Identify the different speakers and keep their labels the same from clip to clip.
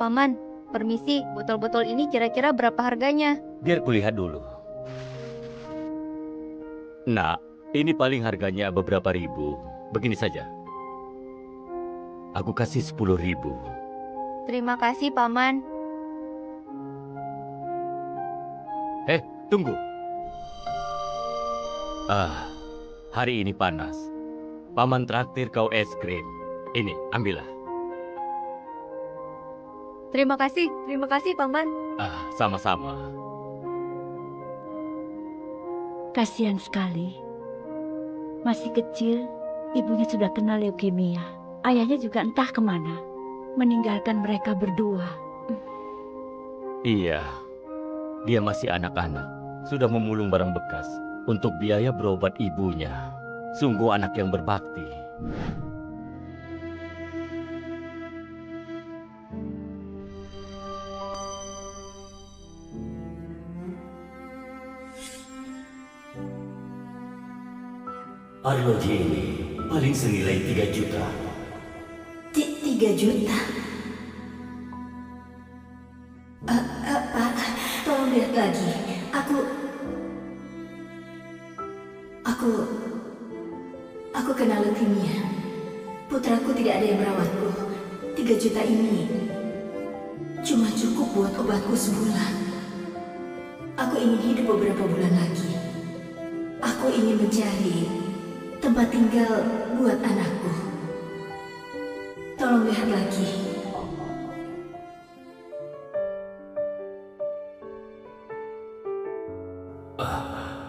Speaker 1: Paman. Permisi, botol-botol ini kira-kira berapa harganya?
Speaker 2: Biar kulihat dulu. Nak, ini paling harganya beberapa ribu. Begini saja. Aku kasih 10.000.
Speaker 1: Terima kasih, Paman.
Speaker 2: Tunggu. Hari ini panas. Paman traktir kau es krim. Ini, ambillah.
Speaker 1: Terima kasih, Paman.
Speaker 2: Sama-sama.
Speaker 3: Kasihan sekali. Masih kecil, ibunya sudah kena leukemia. Ayahnya juga entah kemana. Meninggalkan mereka berdua.
Speaker 2: Iya, dia masih anak-anak. Sudah memulung barang bekas untuk biaya berobat ibunya. Sungguh anak yang berbakti. Arloji ini paling senilai 3 juta.
Speaker 4: 3 juta? Pak, tolong lihat lagi. Aku kena leukemia. Putraku tidak ada yang merawatku. 3 juta ini cuma cukup buat obatku sebulan. Aku ingin hidup beberapa bulan lagi. Aku ingin mencari tempat tinggal buat anakku. Tolong lihat lagi.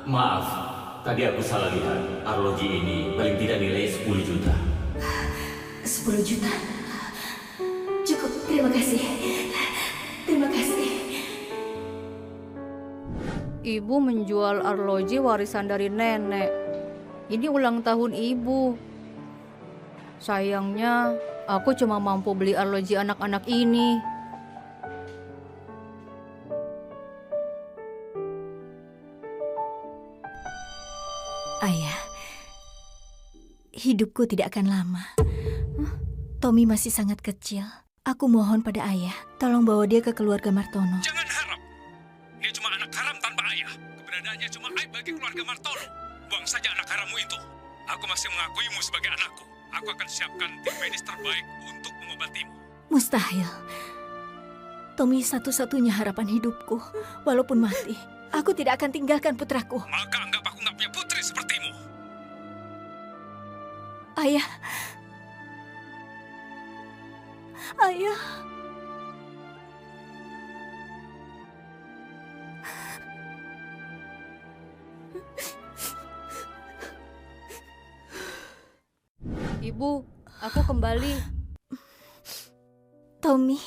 Speaker 2: Maaf, tadi aku salah lihat. Arloji ini paling tidak nilai 10 juta.
Speaker 4: 10 juta? Cukup, terima kasih. Terima kasih.
Speaker 5: Ibu menjual arloji warisan dari nenek. Ini ulang tahun ibu. Sayangnya, aku cuma mampu beli arloji anak-anak ini.
Speaker 4: Ayah, hidupku tidak akan lama. Tommy masih sangat kecil. Aku mohon pada ayah, tolong bawa dia ke keluarga Martono.
Speaker 6: Jangan harap. Dia cuma anak haram tanpa ayah. Keberadaannya cuma aib bagi keluarga Martono. Buang saja anak harammu itu. Aku masih mengakuimu sebagai anakku. Aku akan siapkan tim medis terbaik untuk mengobatimu.
Speaker 4: Mustahil. Tommy satu-satunya harapan hidupku. Walaupun mati, aku tidak akan tinggalkan putraku.
Speaker 6: Maka anggap aku nggak punya putri sepertimu.
Speaker 4: Ayah. Ayah.
Speaker 5: Ibu, aku kembali.
Speaker 4: Tommy,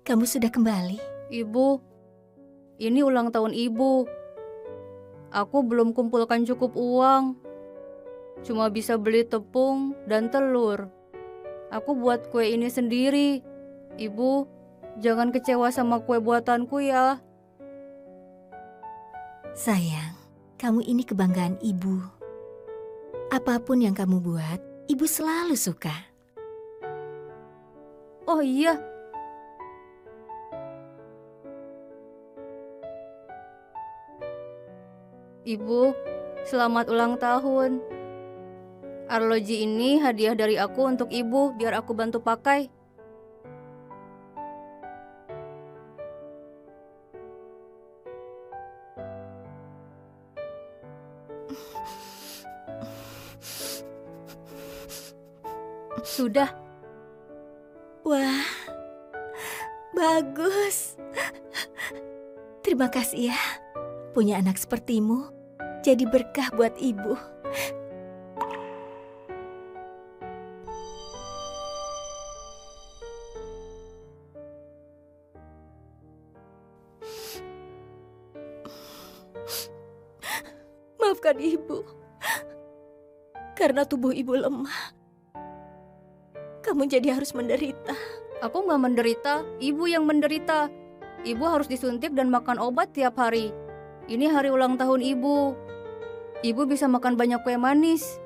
Speaker 4: kamu sudah kembali?
Speaker 5: Ibu, ini ulang tahun ibu. Aku belum kumpulkan cukup uang. Cuma bisa beli tepung dan telur. Aku buat kue ini sendiri. Ibu, jangan kecewa sama kue buatanku ya.
Speaker 4: Sayang, kamu ini kebanggaan ibu. Apapun yang kamu buat, ibu selalu suka.
Speaker 5: Oh iya. Ibu, selamat ulang tahun. Arloji ini hadiah dari aku untuk ibu, biar aku bantu pakai. Sudah.
Speaker 4: Wah, bagus. Terima kasih ya. Punya anak sepertimu jadi berkah buat ibu. Maafkan ibu. Karena tubuh ibu lemah, kamu jadi harus menderita.
Speaker 5: Aku nggak menderita, ibu yang menderita. Ibu harus disuntik dan makan obat tiap hari. Ini hari ulang tahun ibu. Ibu bisa makan banyak kue manis.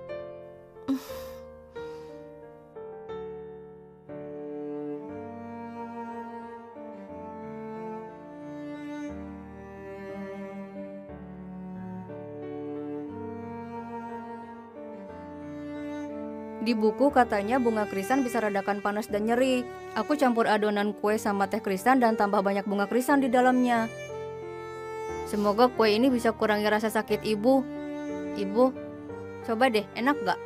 Speaker 5: Di buku katanya bunga krisan bisa redakan panas dan nyeri. Aku campur adonan kue sama teh krisan dan tambah banyak bunga krisan di dalamnya. Semoga kue ini bisa kurangi rasa sakit ibu. Ibu, coba deh, enak gak?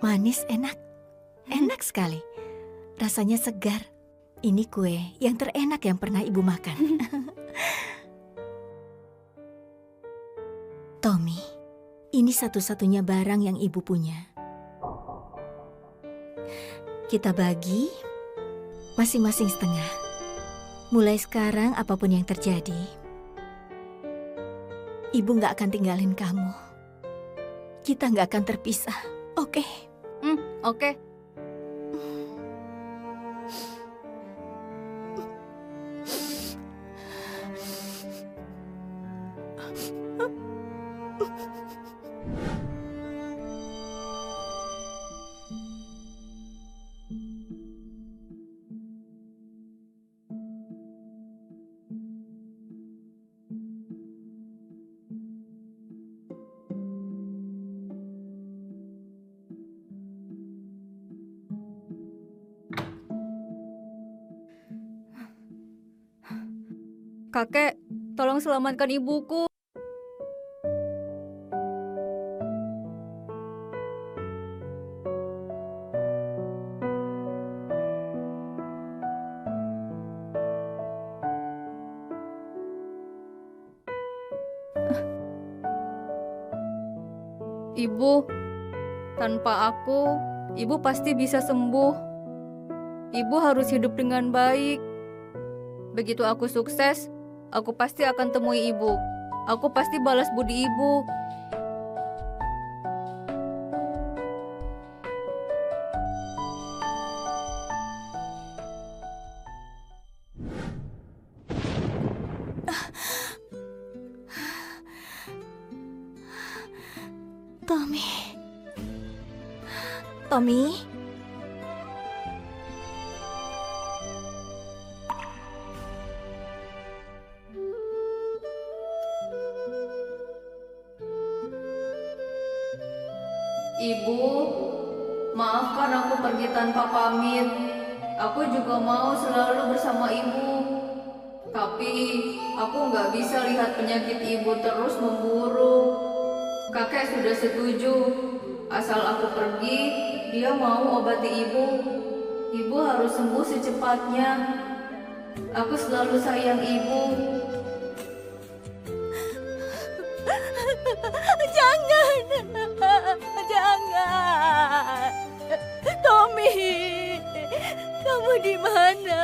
Speaker 4: Manis, enak. Enak sekali. Rasanya segar. Ini kue yang terenak yang pernah ibu makan. Tommy, ini satu-satunya barang yang ibu punya. Kita bagi masing-masing setengah. Mulai sekarang apapun yang terjadi, ibu gak akan tinggalin kamu. Kita gak akan terpisah, oke?
Speaker 5: Oke. Kakek, tolong selamatkan ibuku. Ibu, tanpa aku, ibu pasti bisa sembuh. Ibu harus hidup dengan baik. Begitu aku sukses, aku pasti akan temui ibu. Aku pasti balas budi ibu.
Speaker 4: Tommy?
Speaker 5: Ibu, maafkan aku pergi tanpa pamit. Aku juga mau selalu bersama ibu. Tapi aku nggak bisa lihat penyakit ibu terus memburuk. Kakek sudah setuju. Asal aku pergi, dia mau obati ibu. Ibu harus sembuh secepatnya. Aku selalu sayang ibu.
Speaker 3: Jangan. Jangan. Tommy, kamu di mana?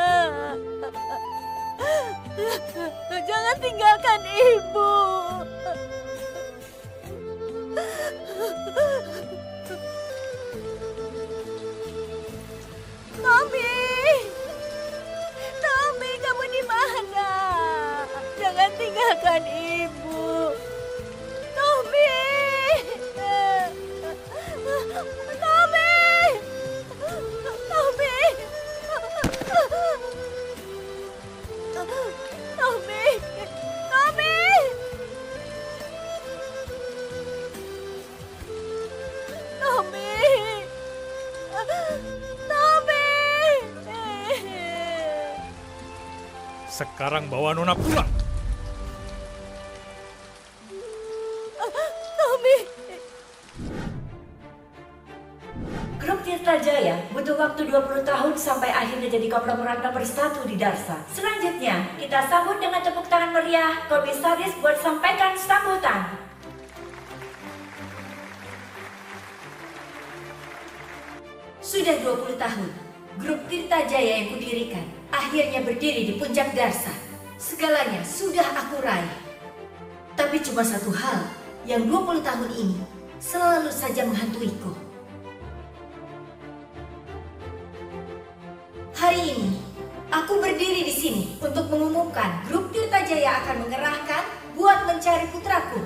Speaker 3: Jangan tinggalkan ibu. Tommy, kamu di mana? Jangan tinggalkan ibu. Tommy.
Speaker 6: Sekarang bawa Nona pulang.
Speaker 7: Grup Tirta Jaya butuh waktu 20 tahun sampai akhirnya jadi konglomerat nomor 1 di Darsa. Selanjutnya, kita sambut dengan tepuk tangan meriah Komisaris buat sampaikan sambutan.
Speaker 4: Sudah 20 tahun, grup Tirta Jaya yang kudirikan akhirnya berdiri di puncak Darsa. Segalanya sudah aku raih. Tapi cuma satu hal yang 20 tahun ini selalu saja menghantuiku. Hari ini, aku berdiri di sini untuk mengumumkan grup Tirta Jaya akan mengerahkan buat mencari putraku.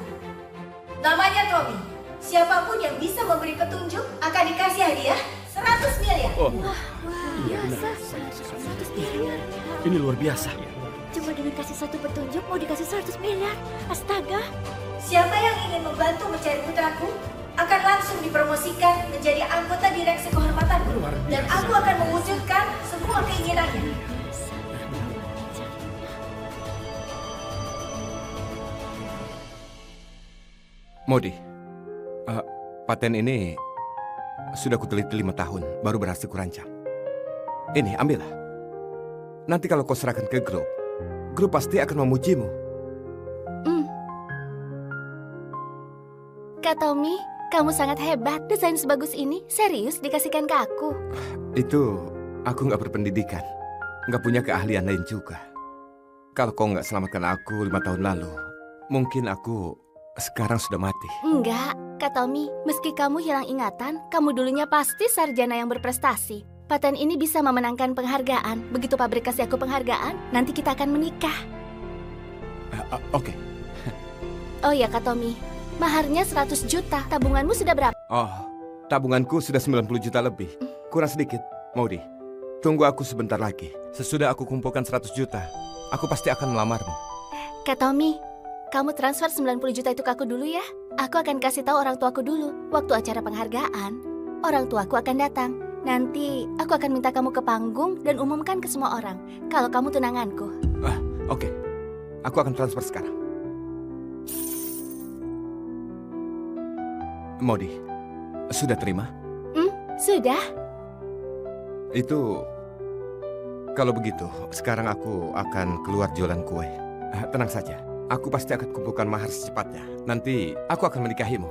Speaker 4: Namanya Tommy. Siapapun yang bisa memberi petunjuk akan dikasih hadiah 100 miliar.
Speaker 2: Oh,
Speaker 1: Biasa. 100 miliar.
Speaker 2: ini luar biasa.
Speaker 3: cuma dengan kasih satu petunjuk mau dikasih 100 miliar. Astaga.
Speaker 7: Siapa yang ingin membantu mencari putraku akan langsung dipromosikan menjadi anggota direksi kehormatanku. Dan aku akan mewujudkan semua keinginannya.
Speaker 8: Modi, paten ini sudah kuteliti 5 tahun, baru berhasil kurancang. Ini, ambillah. Nanti kalau kau serahkan ke grup pasti akan memujimu.
Speaker 3: Kak Tommy, kamu sangat hebat. Desain sebagus ini serius dikasihkan ke aku.
Speaker 8: Itu, aku nggak berpendidikan. Nggak punya keahlian lain juga. Kalau kau nggak selamatkan aku 5 tahun lalu, mungkin aku sekarang sudah mati.
Speaker 3: Enggak, Kak Tommy. Meski kamu hilang ingatan, kamu dulunya pasti sarjana yang berprestasi. Paten ini bisa memenangkan penghargaan. Begitu pabrik kasih aku penghargaan, nanti kita akan menikah.
Speaker 8: Oke.
Speaker 3: Oh ya, Kak Tommy. Maharnya 100 juta. Tabunganmu sudah berapa?
Speaker 8: Oh, tabunganku sudah 90 juta lebih. Kurang sedikit, Modi. Tunggu aku sebentar lagi. Sesudah aku kumpulkan 100 juta, aku pasti akan melamarmu.
Speaker 3: Kak Tommy, kamu transfer 90 juta itu ke aku dulu ya. Aku akan kasih tahu orang tuaku dulu. Waktu acara penghargaan, orang tuaku akan datang. Nanti aku akan minta kamu ke panggung dan umumkan ke semua orang kalau kamu tunanganku.
Speaker 8: Oke. Aku akan transfer sekarang. Modi, sudah terima?
Speaker 3: Sudah.
Speaker 8: Itu, kalau begitu, sekarang aku akan keluar jualan kue. Tenang saja, aku pasti akan kumpulkan mahar secepatnya. Nanti aku akan menikahimu.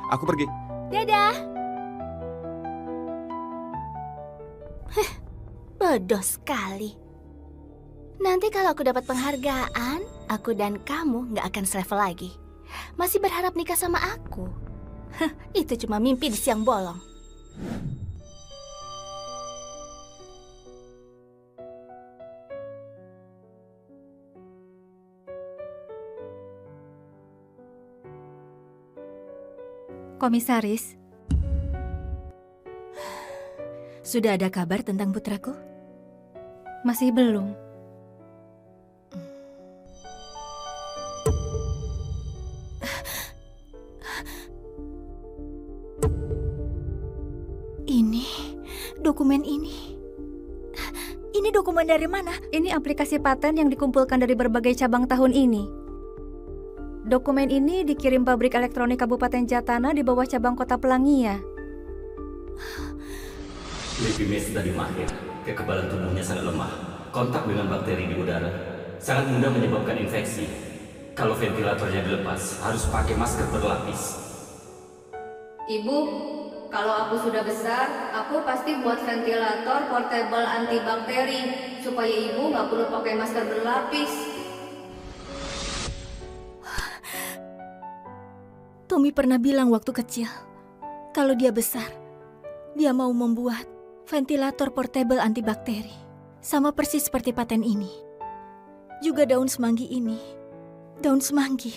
Speaker 8: Aku pergi.
Speaker 3: Dadah. Bodoh sekali. Nanti kalau aku dapat penghargaan, aku dan kamu nggak akan selevel lagi. Masih berharap nikah sama aku? Itu cuma mimpi di siang bolong.
Speaker 5: Komisaris,
Speaker 4: Sudah ada kabar tentang putraku?
Speaker 5: masih belum.
Speaker 4: Dokumen ini. Ini dokumen dari mana?
Speaker 5: Ini aplikasi paten yang dikumpulkan dari berbagai cabang tahun ini. Dokumen ini dikirim pabrik elektronik Kabupaten Jatana di bawah cabang Kota Pelangia.
Speaker 2: Lipimes dari mahir, kekebalan tubuhnya sangat lemah. Kontak dengan bakteri di udara sangat mudah menyebabkan infeksi. Kalau ventilatornya dilepas, harus pakai masker berlapis.
Speaker 5: Ibu, kalau aku sudah besar, aku pasti buat ventilator portable antibakteri supaya ibu nggak perlu pakai masker berlapis.
Speaker 4: Tommy pernah bilang waktu kecil, kalau dia besar, dia mau membuat ventilator portable antibakteri. Sama persis seperti paten ini. Juga daun semanggi ini. Daun semanggi.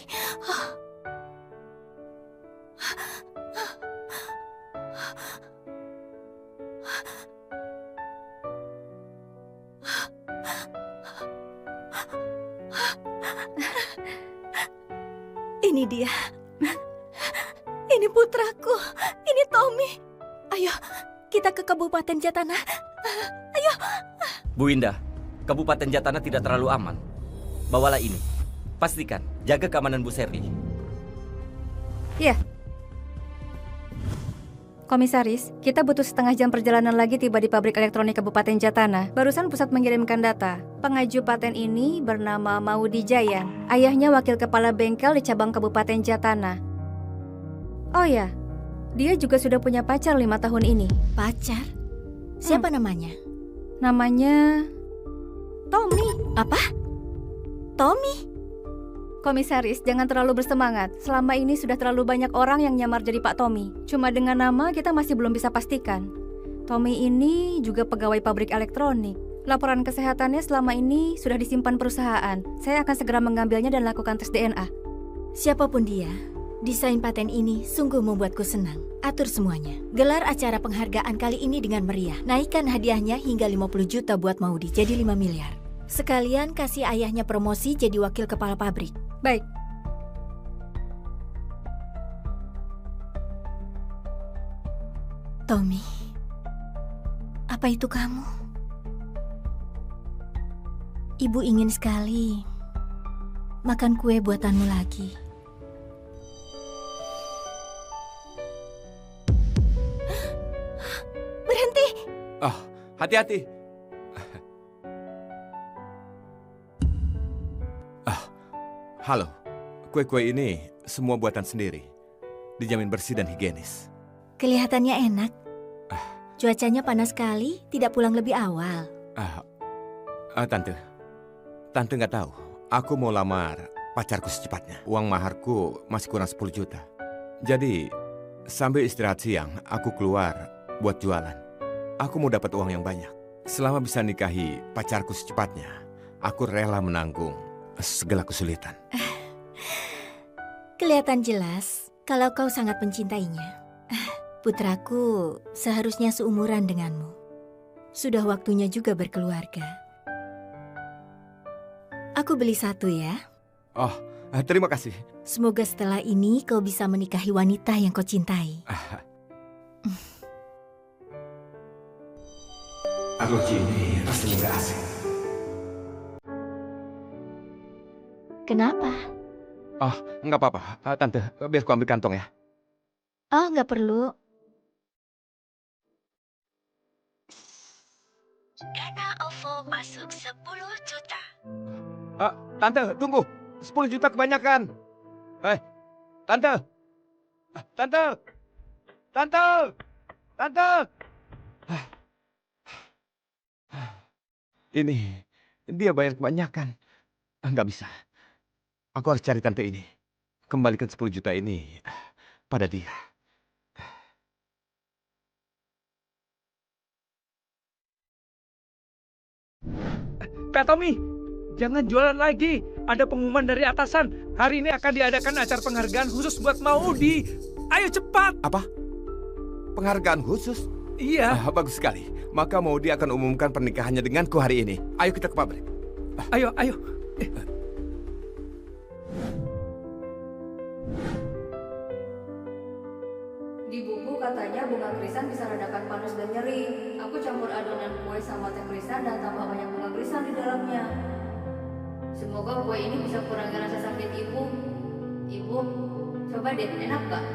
Speaker 4: Ini dia. Ini putraku. Ini Tommy. Ayo, kita ke Kabupaten Jatana. Ayo.
Speaker 2: Bu Indah, Kabupaten Jatana tidak terlalu aman. Bawalah ini. Pastikan, jaga keamanan Bu Serli.
Speaker 5: Iya. Komisaris, kita butuh setengah jam perjalanan lagi tiba di pabrik elektronik Kabupaten Jatana. Barusan pusat mengirimkan data. Pengaju paten ini bernama Maudi Jaya. Ayahnya wakil kepala bengkel di cabang Kabupaten Jatana. Oh ya, dia juga sudah punya pacar 5 tahun ini.
Speaker 4: Pacar? Siapa namanya?
Speaker 5: Namanya Tommy.
Speaker 4: Apa? Tommy?
Speaker 5: Komisaris, jangan terlalu bersemangat. Selama ini sudah terlalu banyak orang yang nyamar jadi Pak Tommy. Cuma dengan nama kita masih belum bisa pastikan. Tommy ini juga pegawai pabrik elektronik. Laporan kesehatannya selama ini sudah disimpan perusahaan. Saya akan segera mengambilnya dan lakukan tes DNA.
Speaker 4: Siapapun dia, Desain paten ini sungguh membuatku senang. Atur semuanya. Gelar acara penghargaan kali ini dengan meriah. Naikkan hadiahnya hingga 50 juta buat Maudi, jadi 5 miliar. Sekalian kasih ayahnya promosi jadi wakil kepala pabrik.
Speaker 5: Baik.
Speaker 4: Tommy, apa itu kamu? Ibu ingin sekali makan kue buatanmu lagi. Berhenti!
Speaker 8: Oh, hati-hati. Halo. Kue-kue ini semua buatan sendiri. Dijamin bersih dan higienis.
Speaker 4: Kelihatannya enak. Cuacanya panas sekali, tidak pulang lebih awal.
Speaker 8: Tante nggak tahu. Aku mau lamar pacarku secepatnya. Uang maharku masih kurang 10 juta. Jadi, sambil istirahat siang, aku keluar buat jualan. Aku mau dapat uang yang banyak. Selama bisa nikahi pacarku secepatnya, aku rela menanggung segala kesulitan.
Speaker 4: Kelihatan jelas kalau kau sangat mencintainya. Putraku seharusnya seumuran denganmu. Sudah waktunya juga berkeluarga. Aku beli satu ya.
Speaker 8: Oh, terima kasih.
Speaker 4: Semoga setelah ini kau bisa menikahi wanita yang kau cintai.
Speaker 2: Arloji ini rasanya nggak asing.
Speaker 4: Kenapa?
Speaker 8: Oh, nggak apa-apa. Tante, biar aku ambil kantong ya.
Speaker 4: Oh, nggak perlu.
Speaker 7: Dana OVO masuk 10 juta.
Speaker 8: Tante, tunggu. 10 juta kebanyakan. Tante. Tante. Tante. Tante. Ini, dia bayar kebanyakan. Nggak bisa. Aku harus cari tante ini. Kembalikan 10 juta ini pada dia.
Speaker 9: Kak Tommy, jangan jualan lagi. Ada pengumuman dari atasan. Hari ini akan diadakan acara penghargaan khusus buat Maudi. Ayo cepat.
Speaker 8: Apa? Penghargaan khusus?
Speaker 9: Iya.
Speaker 8: Bagus sekali. Maka Maudi akan umumkan pernikahannya denganku hari ini. Ayo kita ke pabrik.
Speaker 9: Ayo.
Speaker 5: Di buku katanya bunga krisan bisa redakan panas dan nyeri. Aku campur adonan kue sama teh krisan dan tambah banyak bunga krisan di dalamnya. Semoga kue ini bisa kurangi rasa sakit ibu. Ibu, coba deh, enak gak?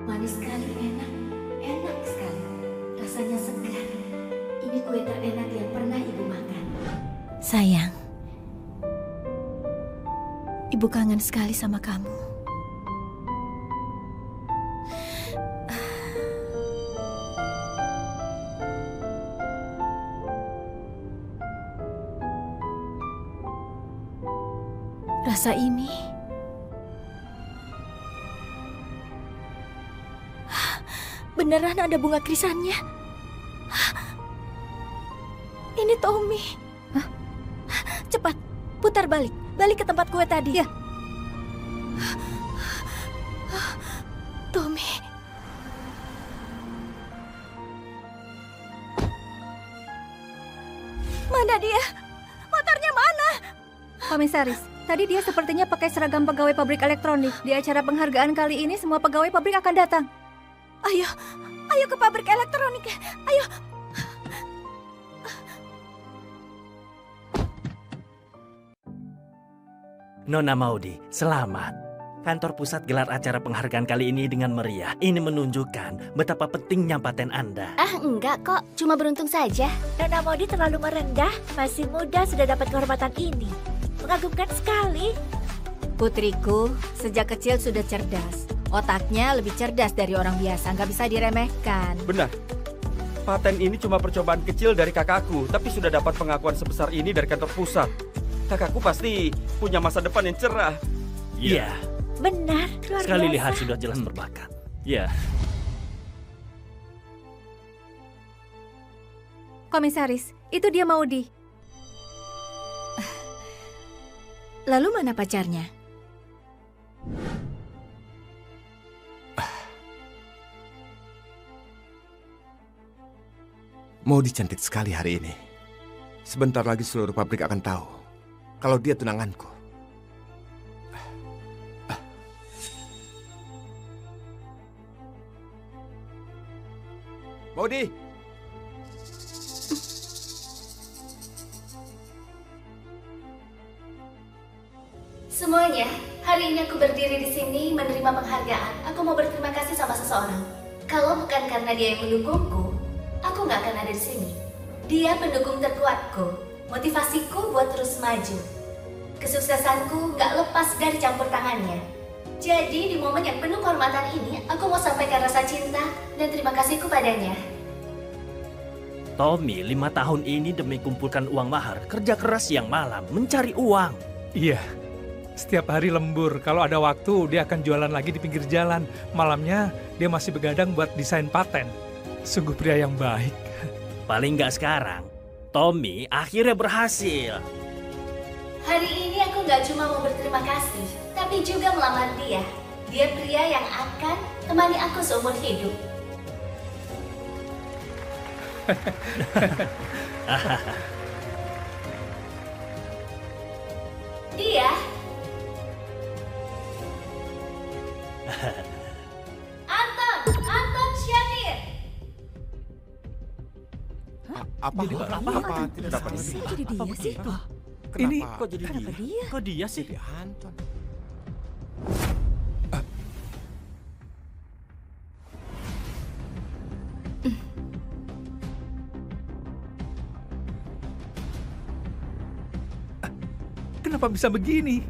Speaker 4: Manis sekali, enak sekali. Rasanya segar. Ini kue terenak yang pernah ibu makan. Sayang, ibu kangen sekali sama kamu. Rasa ini beneran ada bunga krisannya. Ini Tommy. Cepat, putar balik ke tempat kue tadi.
Speaker 5: Ya.
Speaker 4: Tommy. Mana dia? Motornya mana?
Speaker 5: Komisaris, tadi dia sepertinya pakai seragam pegawai pabrik elektronik. Di acara penghargaan kali ini semua pegawai pabrik akan datang.
Speaker 4: Ayo ke pabrik elektronik. Ayo.
Speaker 10: Nona Maudi, selamat. Kantor pusat gelar acara penghargaan kali ini dengan meriah. Ini menunjukkan betapa pentingnya paten Anda.
Speaker 3: Enggak kok, cuma beruntung saja.
Speaker 7: Nona Maudi terlalu merendah, masih muda sudah dapat kehormatan ini. Mengagumkan sekali.
Speaker 4: Putriku, sejak kecil sudah cerdas. Otaknya lebih cerdas dari orang biasa, nggak bisa diremehkan.
Speaker 9: Benar. Paten ini cuma percobaan kecil dari kakakku, tapi sudah dapat pengakuan sebesar ini dari kantor pusat. Kakakku pasti punya masa depan yang cerah.
Speaker 10: Iya.
Speaker 7: Benar, luar
Speaker 10: Sekali
Speaker 7: biasa.
Speaker 10: lihat sudah jelas berbakat. Iya.
Speaker 5: Komisaris, itu dia Maudi.
Speaker 4: Lalu mana pacarnya?
Speaker 8: Maudie cantik sekali hari ini. Sebentar lagi seluruh pabrik akan tahu kalau dia tunanganku. Maudie!
Speaker 3: Semuanya, hari ini aku berdiri di sini menerima penghargaan. Aku mau berterima kasih sama seseorang. Kalau bukan karena dia yang mendukungku, aku nggak akan ada di sini. Dia pendukung terkuatku, motivasiku buat terus maju. Kesuksesanku nggak lepas dari campur tangannya. Jadi di momen yang penuh kehormatan ini, aku mau sampaikan rasa cinta dan terima kasihku padanya.
Speaker 10: Tommy 5 tahun ini demi kumpulkan uang mahar, kerja keras siang malam, mencari uang.
Speaker 9: Iya. Setiap hari lembur, kalau ada waktu dia akan jualan lagi di pinggir jalan. Malamnya dia masih begadang buat desain paten. Sungguh pria yang baik.
Speaker 10: Paling nggak sekarang, Tommy akhirnya berhasil.
Speaker 3: Hari ini aku nggak cuma mau berterima kasih, tapi juga melamar dia. Dia pria yang akan temani aku seumur hidup. Dia Anton Syanir.
Speaker 8: Apa? Tidak dapat
Speaker 4: Kok jadi dia sih?
Speaker 9: Ini
Speaker 10: Kok jadi
Speaker 4: Kenapa dia?
Speaker 10: Kok dia sih?
Speaker 8: Anton.
Speaker 9: kenapa bisa begini?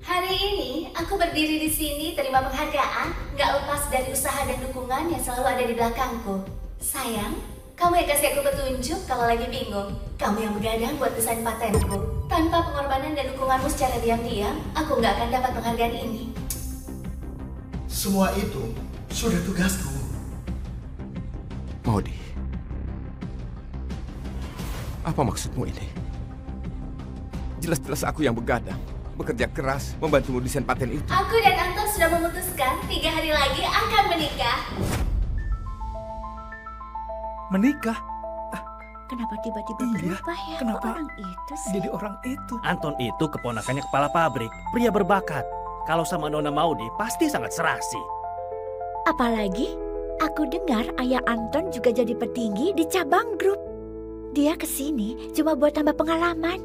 Speaker 3: Hari ini aku berdiri di sini terima penghargaan, nggak lepas dari usaha dan dukungan yang selalu ada di belakangku. Sayang, kamu yang kasih aku petunjuk kalau lagi bingung. Kamu yang begadang buat desain patenku. Tanpa pengorbanan dan dukunganmu secara diam-diam, aku nggak akan dapat penghargaan ini.
Speaker 11: Semua itu sudah tugasku.
Speaker 8: Maudie, apa maksudmu ini? Jelas-jelas aku yang begadang, bekerja keras, membantumu desain paten itu.
Speaker 3: Aku dan Anton sudah memutuskan 3 hari lagi akan menikah.
Speaker 9: Menikah?
Speaker 4: Kenapa tiba-tiba
Speaker 9: Iya,
Speaker 4: berubah ya?
Speaker 9: kenapa
Speaker 4: Kok orang itu sih?
Speaker 9: Jadi orang itu.
Speaker 10: Anton itu keponakannya kepala pabrik, pria berbakat. Kalau sama Nona Maudie pasti sangat serasi.
Speaker 12: Apalagi, aku dengar ayah Anton juga jadi petinggi di cabang grup. Dia kesini cuma buat tambah pengalaman.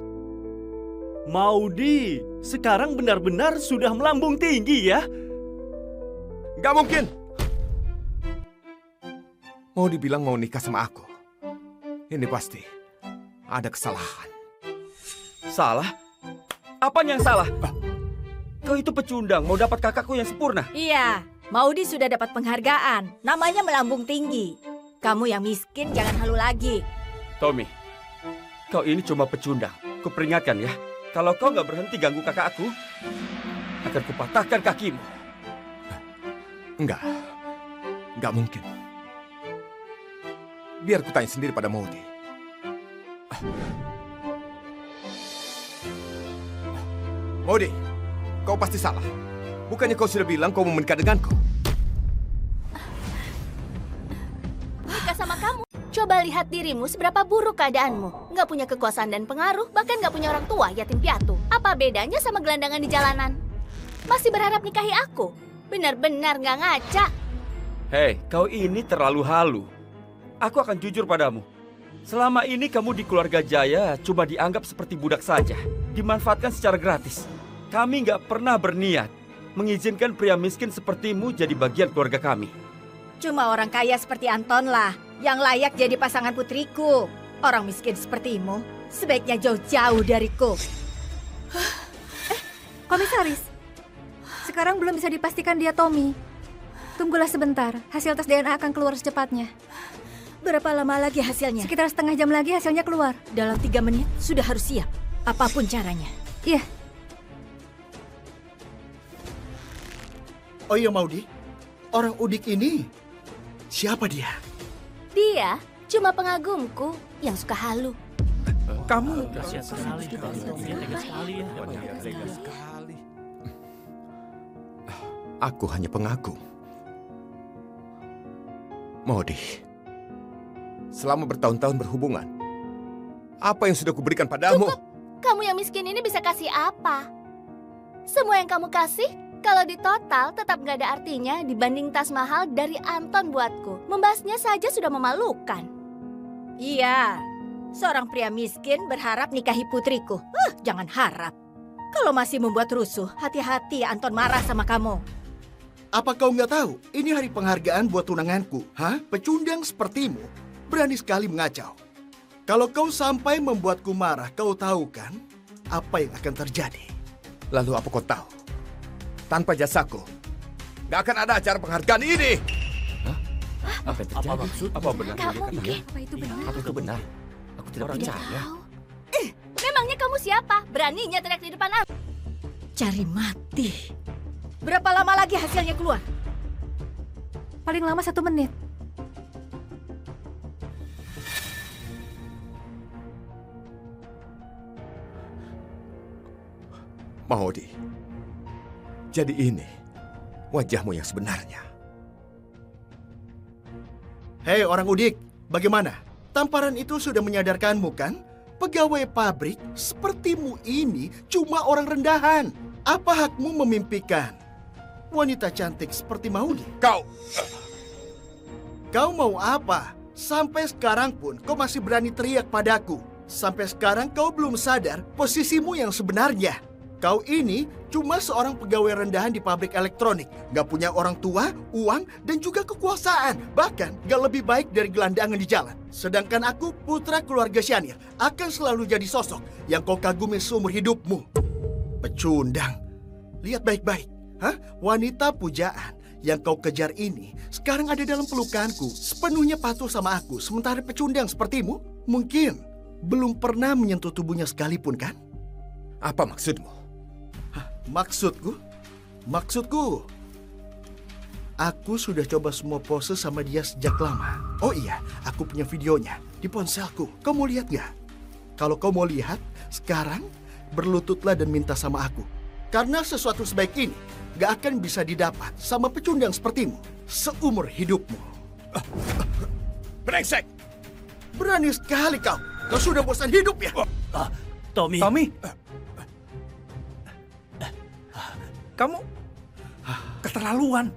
Speaker 10: Maudie, sekarang benar-benar sudah melambung tinggi ya.
Speaker 8: Gak mungkin! Maudie bilang mau nikah sama aku. Ini pasti ada kesalahan.
Speaker 2: Salah? Apaan yang salah? Kau itu pecundang, mau dapat kakakku yang sempurna.
Speaker 12: Iya, Maudie sudah dapat penghargaan. Namanya melambung tinggi. Kamu yang miskin jangan halu lagi.
Speaker 2: Tommy, kau ini cuma pecundang. Kuperingatkan ya, kalau kau nggak berhenti ganggu kakak aku, akan kupatahkan kakimu.
Speaker 8: Enggak mungkin. Biar ku tanya sendiri pada Maudie. Maudie, kau pasti salah. Bukannya kau sudah bilang kau mau menikah denganku?
Speaker 3: Nikah sama kamu? Coba lihat dirimu seberapa buruk keadaanmu. Nggak punya kekuasaan dan pengaruh, bahkan nggak punya orang tua, yatim piatu. Apa bedanya sama gelandangan di jalanan? Masih berharap nikahi aku? Benar-benar nggak ngaca.
Speaker 2: Hei, kau ini terlalu halu. Aku akan jujur padamu. Selama ini kamu di keluarga Jaya cuma dianggap seperti budak saja. Dimanfaatkan secara gratis. Kami nggak pernah berniat mengizinkan pria miskin sepertimu jadi bagian keluarga kami.
Speaker 12: Cuma orang kaya seperti Anton lah yang layak jadi pasangan putriku. Orang miskin sepertimu sebaiknya jauh-jauh dariku.
Speaker 5: Komisaris, sekarang belum bisa dipastikan dia Tommy. Tunggulah sebentar, hasil tes DNA akan keluar secepatnya.
Speaker 12: Berapa lama lagi hasilnya?
Speaker 5: Sekitar setengah jam lagi hasilnya keluar.
Speaker 12: Dalam 3 menit sudah harus siap. Apapun caranya.
Speaker 5: Iya.
Speaker 11: Oh iya Maudie, orang udik ini siapa dia?
Speaker 3: Dia Cuma pengagumku yang suka halu.
Speaker 9: Kamu
Speaker 10: Kasihan sekali. Tega sekali ya.
Speaker 8: Aku hanya pengagum. Maudie, selama bertahun-tahun berhubungan, apa yang sudah kuberikan padamu?
Speaker 3: Cukup. Kamu yang miskin ini bisa kasih apa? Semua yang kamu kasih, kalau di total tetap nggak ada artinya dibanding tas mahal dari Anton buatku. Membahasnya saja sudah memalukan.
Speaker 12: Iya, seorang pria miskin berharap nikahi putriku. Jangan harap. Kalau masih membuat rusuh, hati-hati Anton marah sama kamu.
Speaker 11: Apa kau nggak tahu? Ini hari penghargaan buat tunanganku. Hah? Pecundang sepertimu berani sekali mengacau. Kalau kau sampai membuatku marah, kau tahu kan apa yang akan terjadi?
Speaker 8: Lalu apa kau tahu? Tanpa jasaku, gak akan ada acara penghargaan ini.
Speaker 2: Apa yang terjadi? Apa benar?
Speaker 3: Nggak mungkin.
Speaker 1: Apa itu benar?
Speaker 2: Apa itu benar? Aku tidak percaya.
Speaker 3: Memangnya kamu siapa? Beraninya teriak di depan aku.
Speaker 12: Cari mati. Berapa lama lagi hasilnya keluar?
Speaker 1: Paling lama 1 menit.
Speaker 8: Maudie, jadi ini wajahmu yang sebenarnya.
Speaker 11: Hei orang udik, bagaimana? Tamparan itu sudah menyadarkanmu kan? Pegawai pabrik sepertimu ini cuma orang rendahan. Apa hakmu memimpikan wanita cantik seperti Maudie? Kau mau apa? Sampai sekarang pun kau masih berani teriak padaku. Sampai sekarang kau belum sadar posisimu yang sebenarnya. Kau ini cuma seorang pegawai rendahan di pabrik elektronik. Gak punya orang tua, uang, dan juga kekuasaan. Bahkan gak lebih baik dari gelandangan di jalan. Sedangkan aku, putra keluarga Shania, akan selalu jadi sosok yang kau kagumi seumur hidupmu. Pecundang. Lihat baik-baik. Hah? Wanita pujaan yang kau kejar ini sekarang ada dalam pelukanku. Sepenuhnya patuh sama aku. Sementara pecundang sepertimu mungkin belum pernah menyentuh tubuhnya sekalipun kan?
Speaker 8: Apa maksudmu?
Speaker 11: Maksudku, aku sudah coba semua pose sama dia sejak lama. Oh iya, aku punya videonya di ponselku. Kau mau lihat gak? Kalau kau mau lihat, sekarang berlututlah dan minta sama aku. Karena sesuatu sebaik ini gak akan bisa didapat sama pecundang sepertimu seumur hidupmu.
Speaker 8: Brengsek!
Speaker 11: Berani sekali kau. Kau sudah bosan hidup ya?
Speaker 10: Tommy.
Speaker 9: kamu keterlaluan.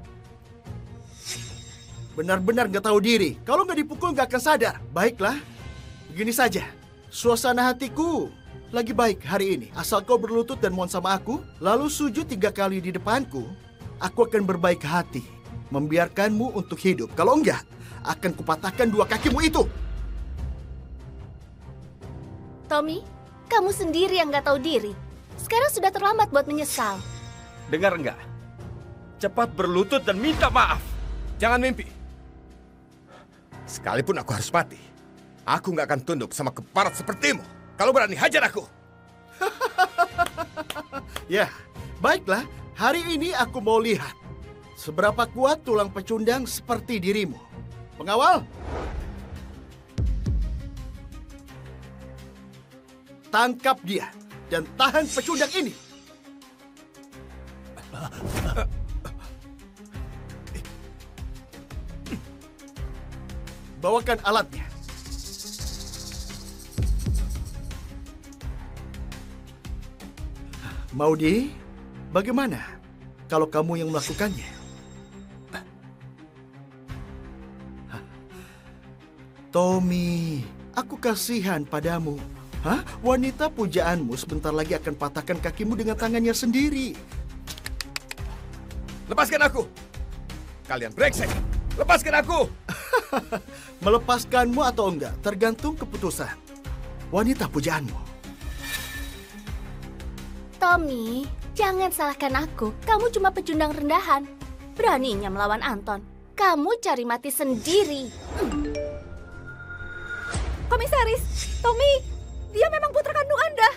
Speaker 11: Benar-benar gak tahu diri. Kalau gak dipukul gak akan sadar. Baiklah, begini saja. Suasana hatiku lagi baik hari ini. Asal kau berlutut dan mohon sama aku, lalu sujud 3 kali di depanku, aku akan berbaik hati, membiarkanmu untuk hidup. Kalau enggak, akan kupatahkan 2 kakimu itu.
Speaker 3: Tommy, kamu sendiri yang gak tahu diri. Sekarang sudah terlambat buat menyesal.
Speaker 2: Dengar enggak? Cepat berlutut dan minta maaf.
Speaker 8: Jangan mimpi. Sekalipun aku harus mati, aku nggak akan tunduk sama keparat sepertimu. Kalau berani hajar aku.
Speaker 11: Ya, baiklah. Hari ini aku mau lihat seberapa kuat tulang pecundang seperti dirimu. Pengawal, tangkap dia dan tahan pecundang ini. Bawakan alatnya. Maudie, bagaimana kalau kamu yang melakukannya? Tommy, aku kasihan padamu. Hah? Wanita pujaanmu sebentar lagi akan patahkan kakimu dengan tangannya sendiri.
Speaker 8: Lepaskan aku. Kalian brengsek. Lepaskan aku.
Speaker 11: Melepaskanmu atau enggak, tergantung keputusan wanita pujaanmu.
Speaker 3: Tommy, jangan salahkan aku. Kamu cuma pecundang rendahan. Beraninya melawan Anton. Kamu cari mati sendiri.
Speaker 12: Komisaris, Tommy, dia memang putra kandung Anda.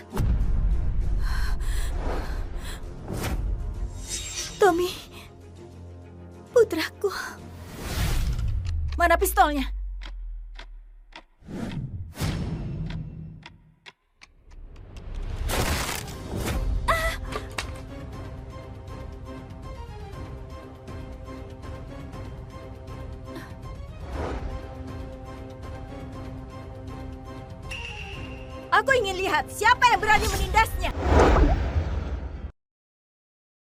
Speaker 12: Tommy, putraku. Mana pistolnya? Aku ingin lihat siapa yang berani menindasnya.